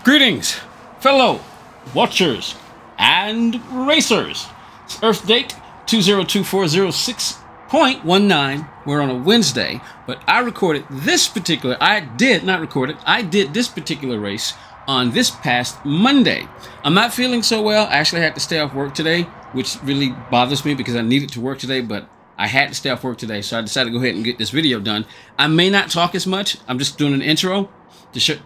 Greetings, fellow watchers and racers. It's Earth date 202406.19. We're on a Wednesday, but I did this particular race on this past Monday. I'm not feeling so well. I actually had to stay off work today, which really bothers me because I needed to work today, but I had to stay off work today, so I decided to go ahead and get this video done. I may not talk as much. I'm just doing an intro to show,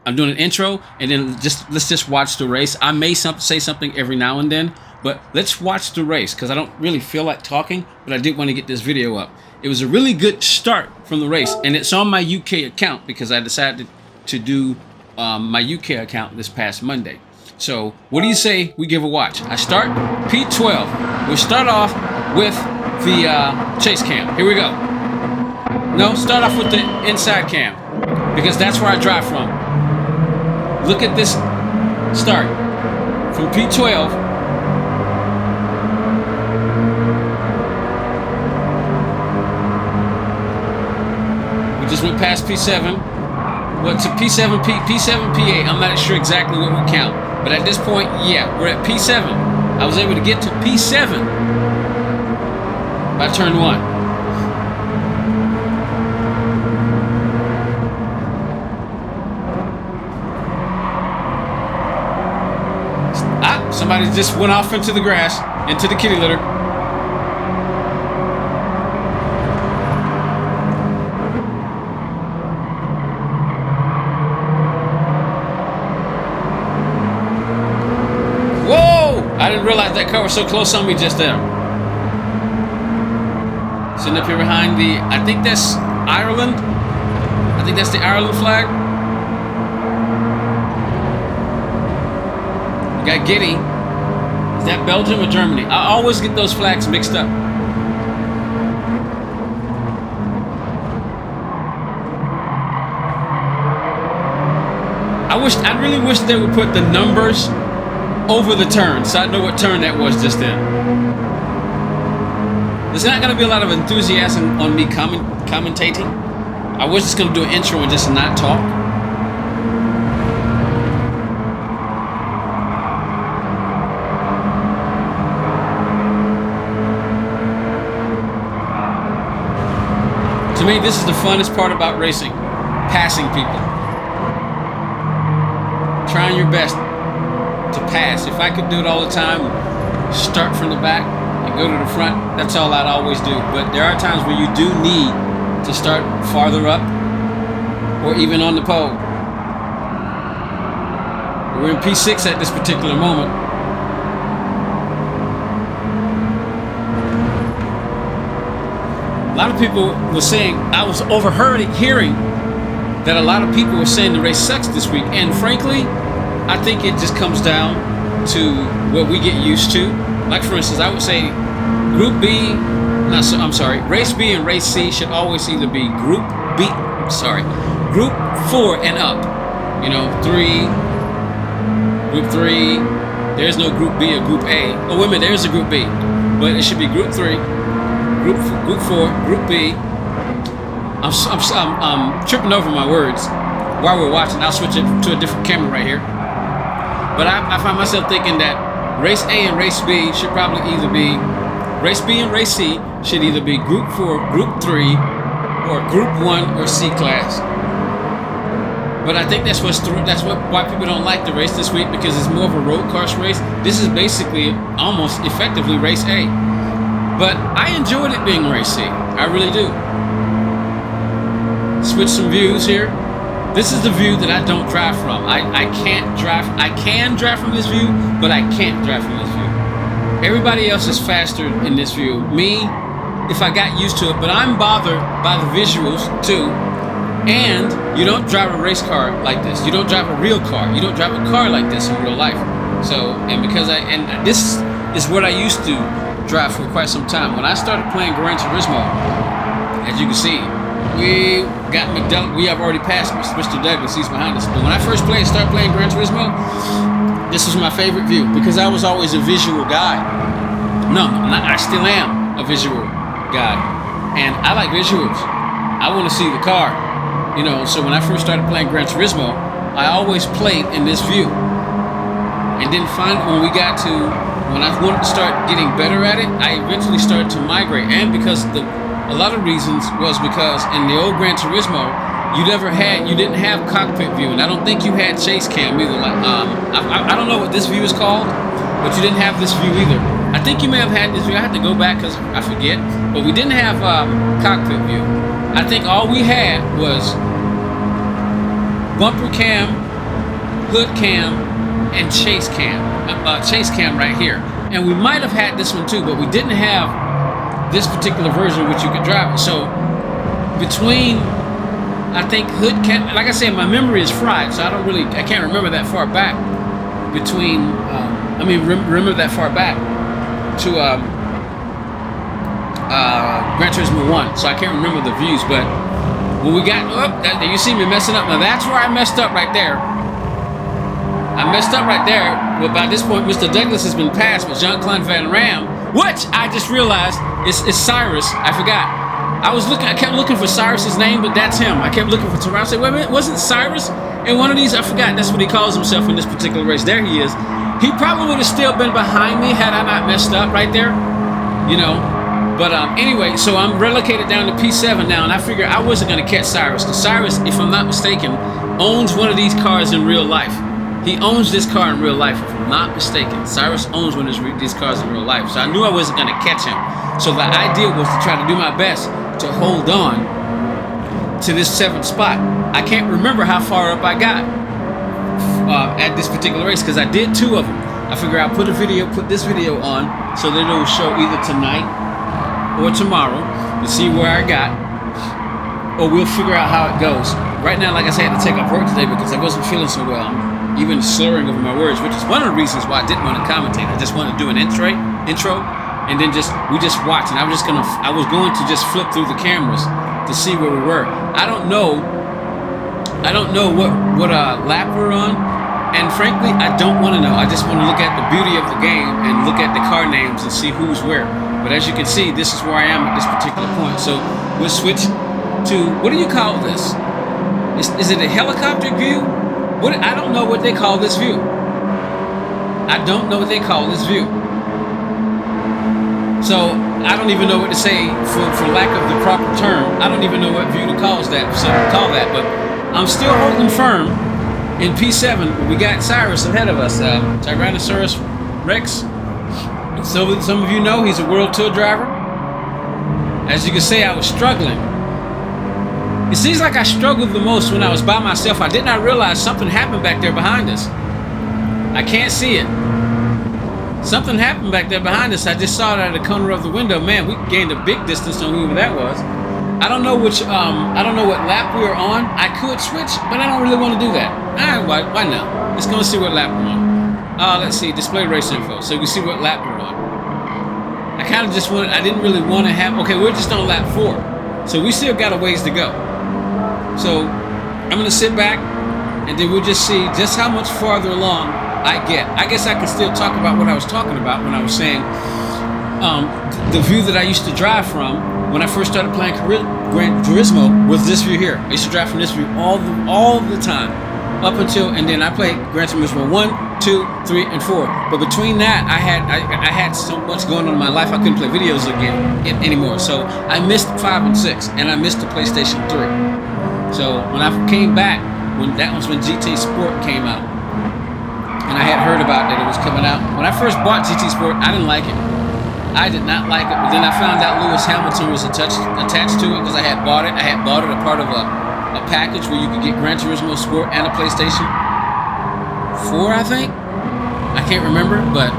I'm doing an intro, and then let's just watch the race. I may say something every now and then, but let's watch the race because I don't really feel like talking, but I did want to get this video up. It was a really good start from the race, and it's on my UK account because I decided to do my UK account this past Monday. So what do you say we give a watch? I start P12. We'll start off with the chase cam. Here we go. No, start off with the inside cam because that's where I drive from. Look at this start from P12. We just went past P7. Well, to P7, P7, P8. I'm not sure exactly what we count. But at this point, yeah, we're at P7. I was able to get to P7 by turn 1. Somebody just went off into the grass, into the kitty litter. Whoa! I didn't realize that car was so close on me just then. Sitting up here behind the, I think that's Ireland. I think that's the Ireland flag. We got Giddy. Is that Belgium or Germany? I always get those flags mixed up. I really wish they would put the numbers over the turn so I know what turn that was just then. There's not going to be a lot of enthusiasm on me commentating. I was just going to do an intro and just not talk. To me, this is the funnest part about racing. Passing people. Trying your best to pass. If I could do it all the time, start from the back and go to the front, that's all I'd always do. But there are times where you do need to start farther up or even on the pole. We're in P6 at this particular moment. A lot of people were saying, I was hearing that a lot of people were saying the race sucks this week, and frankly, I think it just comes down to what we get used to. Like for instance, I would say Group B, Race B and Race C should always either be Group 4 and up. You know, Group 3, there's no Group B or Group A. Oh, wait a minute, there's a Group B, but it should be Group 3. Group 4, Group B. I'm tripping over my words while we're watching. I'll switch it to a different camera right here. But I find myself thinking that Race A and Race B should probably either be, Race B and Race C should either be Group 4, Group 3, or Group 1 or C class. But I think that's why people don't like the race this week, because it's more of a road course race. This is basically almost effectively Race A. But I enjoyed it being Race C. I really do. Switch some views here. This is the view that I don't drive from. I can drive from this view, but I can't drive from this view. Everybody else is faster in this view. Me, if I got used to it, but I'm bothered by the visuals too. And you don't drive a race car like this. You don't drive a real car. You don't drive a car like this in real life. So, and this is what I used to drive for quite some time. When I started playing Gran Turismo, as you can see, we have already passed Mr. Douglas. He's behind us. But when I first started playing Gran Turismo, this was my favorite view because I was always a visual guy. No, I still am a visual guy, and I like visuals. I want to see the car, you know. So when I first started playing Gran Turismo, I always played in this view. And then when I wanted to start getting better at it, I eventually started to migrate. And because a lot of reasons was because in the old Gran Turismo, you didn't have cockpit view, and I don't think you had chase cam either. Like, I don't know what this view is called, but you didn't have this view either. I think you may have had this view. I had to go back because I forget, but we didn't have cockpit view. I think all we had was bumper cam, hood cam, and chase cam. Chase cam right here, and we might have had this one too, but we didn't have this particular version which you could drive it. So between, I think, hood cam, like I said, my memory is fried, so I can't remember that far back between, remember that far back to Gran Turismo 1, so I can't remember the views, but when we got up, you see me messing up. Now that's where I messed up right there. I messed up right there. Well, by this point, Mr. Douglas has been passed with Jean-Claude Van Ram, which I just realized is Cyrus. I forgot. I kept looking for Cyrus's name, but that's him. I kept looking for Cyrus. I said, wait a minute, wasn't Cyrus in one of these? I forgot. That's what he calls himself in this particular race. There he is. He probably would have still been behind me had I not messed up right there, you know. But anyway, so I'm relocated down to P7 now, and I figure I wasn't going to catch Cyrus, because Cyrus, if I'm not mistaken, owns one of these cars in real life. He owns this car in real life, if I'm not mistaken. Cyrus owns one of these cars in real life, so I knew I wasn't going to catch him. So the idea was to try to do my best to hold on to this 7th spot. I can't remember how far up I got at this particular race, because I did 2 of them. I figure I'll put this video on so that it will show either tonight or tomorrow to see where I got, or we'll figure out how it goes. Right now, like I said, I had to take off work today because I wasn't feeling so well, even slurring over my words, which is one of the reasons why I didn't want to commentate. I just wanted to do an intro, and then we just watch, and I was going to just flip through the cameras to see where we were. I don't know what lap we're on, and frankly, I don't want to know. I just want to look at the beauty of the game and look at the car names and see who's where. But as you can see, this is where I am at this particular point. So we'll switch to, what do you call this? Is it a helicopter view? I don't know what they call this view. I don't know what they call this view. So I don't even know what to say for lack of the proper term. I don't even know what view to call that. But I'm still holding firm in P7. We got Cyrus ahead of us, Tyrannosaurus Rex. So some of you know he's a World Tour driver. As you can see, I was struggling. It seems like I struggled the most when I was by myself. I did not realize something happened back there behind us. I can't see it. Something happened back there behind us. I just saw it out of the corner of the window. Man, we gained a big distance on whoever that was. I don't know what lap we were on. I could switch, but I don't really want to do that. Why not? Let's go see what lap we're on. Let's see, display race info, so you can see what lap we're on. I didn't really want to have, okay, we're just on lap 4. So we still got a ways to go. So I'm going to sit back, and then we'll just see just how much farther along I get. I guess I can still talk about what I was talking about when I was saying the view that I used to drive from when I first started playing Gran Turismo was this view here. I used to drive from this view all the time, up until, and then I played Gran Turismo 1, 2, 3, and 4. But between that, I had so much going on in my life, I couldn't play videos anymore. So I missed 5 and 6, and I missed the PlayStation 3. So when I came back, that was when GT Sport came out, and I had heard about that it was coming out. When I first bought GT Sport, I didn't like it. I did not like it, but then I found out Lewis Hamilton was attached to it because I had bought it. I had bought it a part of a package where you could get Gran Turismo Sport and a PlayStation 4, I think. I can't remember, but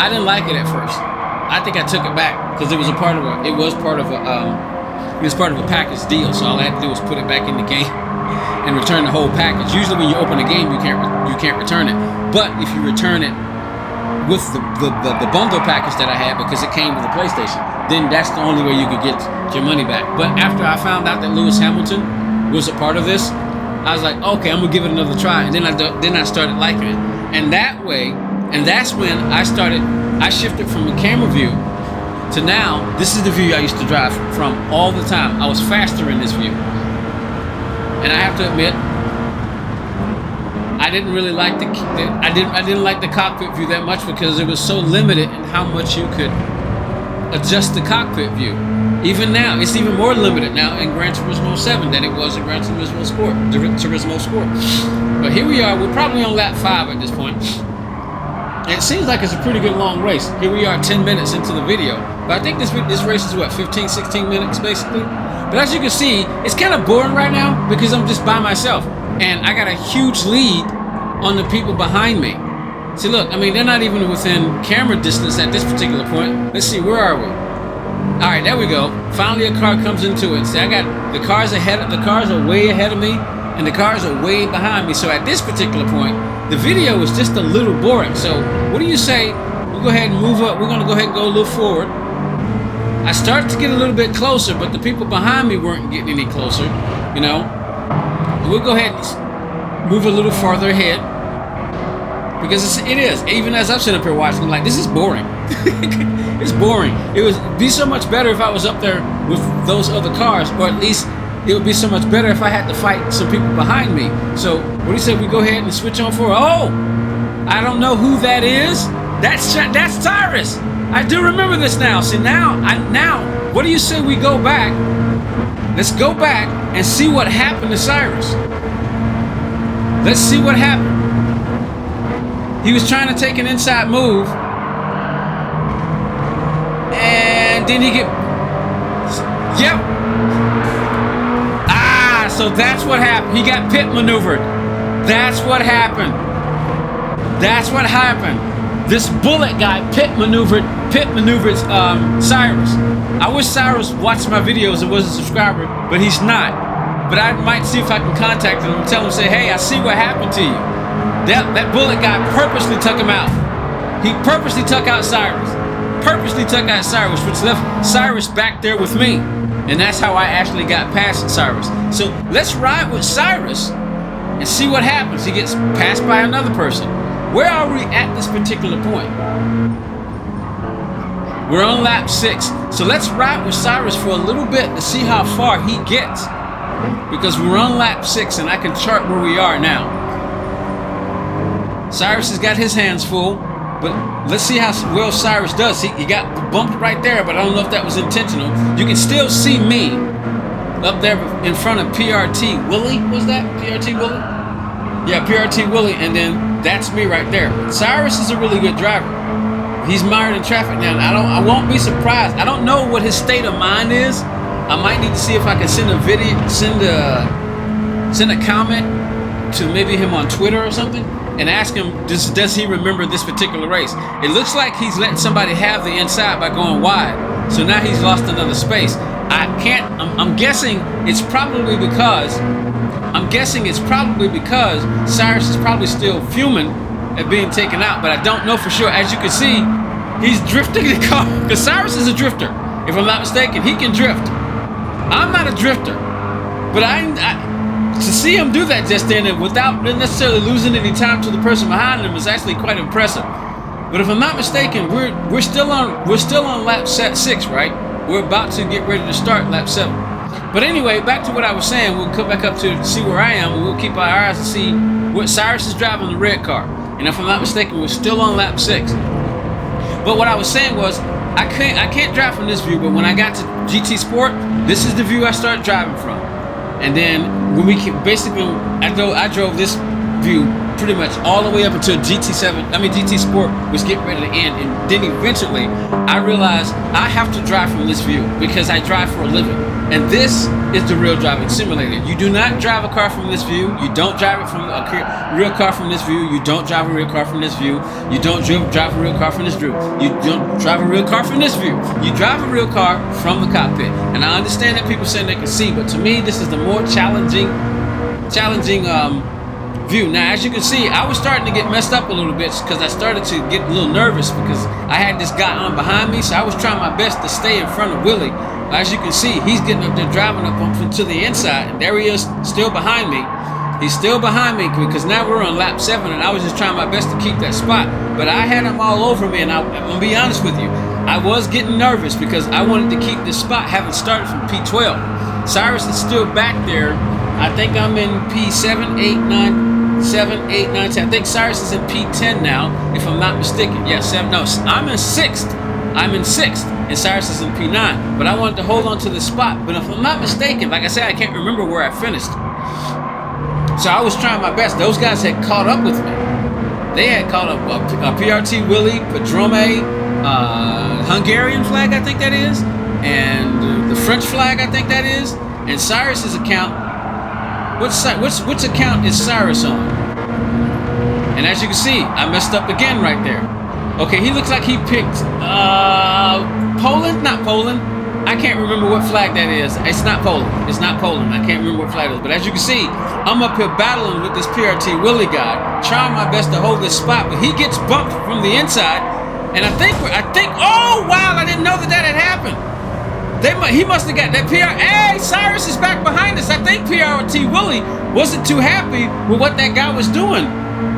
I didn't like it at first. I think I took it back because it was part of a package deal. So all I had to do was put it back in the game and return the whole package. Usually when you open a game, you can't return it. But if you return it with the bundle package that I had, because it came with the PlayStation, then that's the only way you could get your money back. But after I found out that Lewis Hamilton was a part of this, I was like, okay, I'm gonna give it another try. And then I started liking it, and that way, and that's when I shifted from the camera view to now. This is the view I used to drive from all the time. I was faster in this view, and I have to admit, didn't really like I didn't like the cockpit view that much because it was so limited in how much you could adjust the cockpit view. Even now, it's even more limited now in Gran Turismo 7 than it was in Gran Turismo Sport. But here we are. We're probably on lap 5 at this point. And it seems like it's a pretty good long race. Here we are 10 minutes into the video. But I think this race is what, 15, 16 minutes basically? But as you can see, it's kind of boring right now because I'm just by myself. And I got a huge lead on the people behind me. See, look, I mean, they're not even within camera distance at this particular point. Let's see, where are we? All right, there we go. Finally, a car comes into it. See, I got the cars ahead. The cars are way ahead of me, and the cars are way behind me. So at this particular point, the video is just a little boring. So what do you say? We'll go ahead and move up. We're gonna go ahead and go a little forward. I started to get a little bit closer, but the people behind me weren't getting any closer. You know, we'll go ahead and move a little farther ahead because it is. Even as I'm sitting up here watching, I'm like, this is boring. It's boring. It would be so much better if I was up there with those other cars, or at least it would be so much better if I had to fight some people behind me. So what do you say we go ahead and switch on for? Oh, I don't know who that is. That's Cyrus. I do remember this now. See, now what do you say we go back? Let's go back and see what happened to Cyrus. Let's see what happened. He was trying to take an inside move, and then he get, yep. Ah, so that's what happened. He got pit maneuvered. That's what happened. That's what happened. This bullet guy pit maneuvered Cyrus. I wish Cyrus watched my videos and was a subscriber, but he's not. But I might see if I can contact him and tell him, say, hey, I see what happened to you. That bullet guy purposely took him out. He purposely took out Cyrus. Purposely took out Cyrus, which left Cyrus back there with me. And that's how I actually got past Cyrus. So let's ride with Cyrus and see what happens. He gets passed by another person. Where are we at this particular point? We're on lap 6. So let's ride with Cyrus for a little bit to see how far he gets. Because we're on lap 6 and I can chart where we are now. Cyrus has got his hands full, but let's see how well Cyrus does. He got bumped right there, but I don't know if that was intentional. You can still see me up there in front of PRT Willie. Was that PRT Willie? Yeah, PRT Willie, and then that's me right there. Cyrus is a really good driver. He's mired in traffic now. I won't be surprised. I don't know what his state of mind is. I might need to see if I can send a video, send a comment to maybe him on Twitter or something, and ask him, does he remember this particular race? It looks like he's letting somebody have the inside by going wide. So now he's lost another space. I'm guessing it's probably because Cyrus is probably still fuming at being taken out, but I don't know for sure. As you can see, he's drifting the car, because Cyrus is a drifter. If I'm not mistaken, he can drift. I'm not a drifter, but to see him do that just then and without necessarily losing any time to the person behind him is actually quite impressive. But if I'm not mistaken, we're still on lap 6, right? We're about to get ready to start lap 7. But anyway, back to what I was saying. We'll come back up to see where I am, and we'll keep our eyes to see what Cyrus is driving, the red car. And if I'm not mistaken, we're still on lap 6. But what I was saying was, I can't drive from this view, but when I got to GT Sport, this is the view I started driving from. And then when I drove this view pretty much all the way up until GT Sport was getting ready to end. And then eventually I realized I have to drive from this view because I drive for a living. And this is the real driving simulator. You do not drive a car from this view. You don't drive it from a real car from this view. You don't drive a real car from this view. You don't drive a real car from this view. You don't drive a real car from this view. You drive a real car from the cockpit. And I understand that people saying they can see, but to me, this is the more challenging view. Now, as you can see, I was starting to get messed up a little bit because I started to get a little nervous because I had this guy on behind me, so I was trying my best to stay in front of Willie. As you can see, he's getting up there driving up to the inside, and there he is still behind me. He's still behind me because now we're on lap 7, and I was just trying my best to keep that spot. But I had him all over me, and I'm going to be honest with you, I was getting nervous because I wanted to keep this spot, having started from P12. Cyrus is still back there. I think I'm in P7, 8, 9, 7, 8, 9, 10. I think Cyrus is in P10 now, if I'm not mistaken. Yeah, 7. No, I'm in 6th. I'm in 6th, and Cyrus is in P9. But I wanted to hold on to this spot. But if I'm not mistaken, like I said, I can't remember where I finished. So I was trying my best. Those guys had caught up with me. They had caught up PRT Willie, Padrome, Hungarian flag, I think that is, and the French flag, I think that is, and Cyrus's account. Which account is Cyrus on? And as you can see, I messed up again right there. Okay, he looks like he picked Poland? Not Poland. I can't remember what flag that is. It's not Poland. It's not Poland. I can't remember what flag it is. But as you can see, I'm up here battling with this PRT Willie guy, trying my best to hold this spot, but he gets bumped from the inside. And I think, oh wow, I didn't know that had happened. He must have got that Hey, Cyrus is back behind us. I think PRT Willie wasn't too happy with what that guy was doing.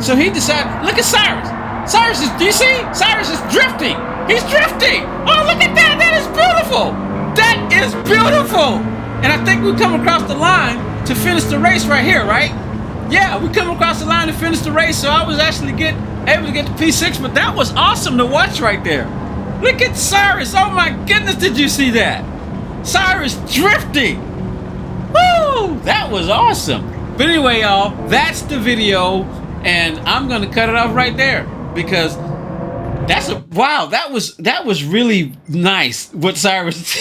So he decided, look at Cyrus. Cyrus is, do you see? Cyrus is drifting. He's drifting. Oh, look at that. That is beautiful. That is beautiful. And I think we come across the line to finish the race right here, right? Yeah, we come across the line to finish the race. So I was actually able to get to P6, but that was awesome to watch right there. Look at Cyrus. Oh my goodness, did you see that? Cyrus drifting. Woo! That was awesome. But anyway, y'all, that's the video, and I'm gonna cut it off right there because wow. That was really nice what Cyrus.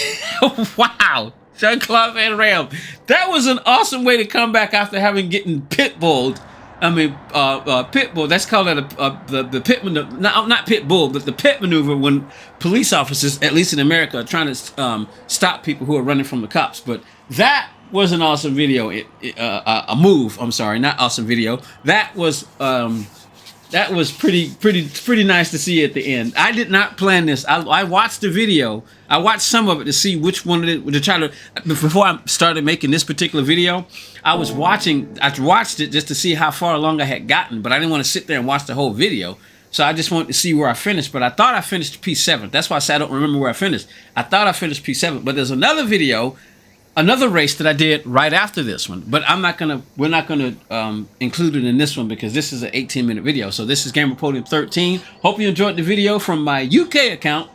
Wow, Jean-Claude Van Ram. That was an awesome way to come back after having getting pitbulled. I mean, pitbull. That's called the pit maneuver. Not pit bull, but the pit maneuver when police officers, at least in America, are trying to stop people who are running from the cops. But that was an awesome video. A move. I'm sorry, not awesome video. That was pretty nice to see at the end. I did not plan this. I watched the video. I watched some of it to see which one of it to try to. Before I started making this particular video, I watched it just to see how far along I had gotten, but I didn't want to sit there and watch the whole video. So I just wanted to see where I finished. But I thought I finished P7. That's why I said I don't remember where I finished. I thought I finished P7. But there's another video, another race that I did right after this one, but we're not gonna include it in this one because this is an 18-minute video. So this is Gamer Podium 13. Hope you enjoyed the video from my UK account.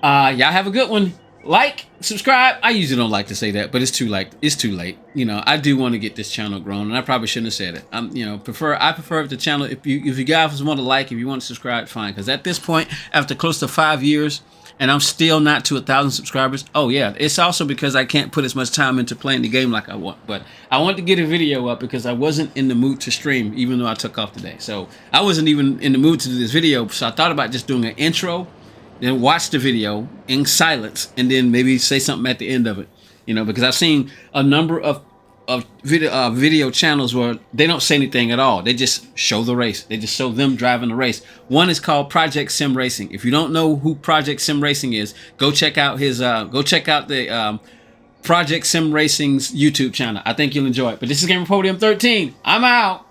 Y'all have a good one. Like, subscribe. I usually don't like to say that, but it's too late. It's too late. You know, I do want to get this channel grown, and I probably shouldn't have said it. I prefer if the channel, if you guys want to like, if you want to subscribe, fine. Because at this point, after close to 5 years, and I'm still not to 1,000 subscribers. Oh yeah, it's also because I can't put as much time into playing the game like I want. But I want to get a video up because I wasn't in the mood to stream, even though I took off today. So I wasn't even in the mood to do this video. So I thought about just doing an intro, then watch the video in silence, and then maybe say something at the end of it. You know, because I've seen a number of video channels where they don't say anything at all. They just show the race. They just show them driving the race. One is called Project Sim Racing. If you don't know who Project Sim Racing is, go check out the Project Sim Racing's YouTube channel. I think you'll enjoy it. But this is Gamer Podium 13. I'm out.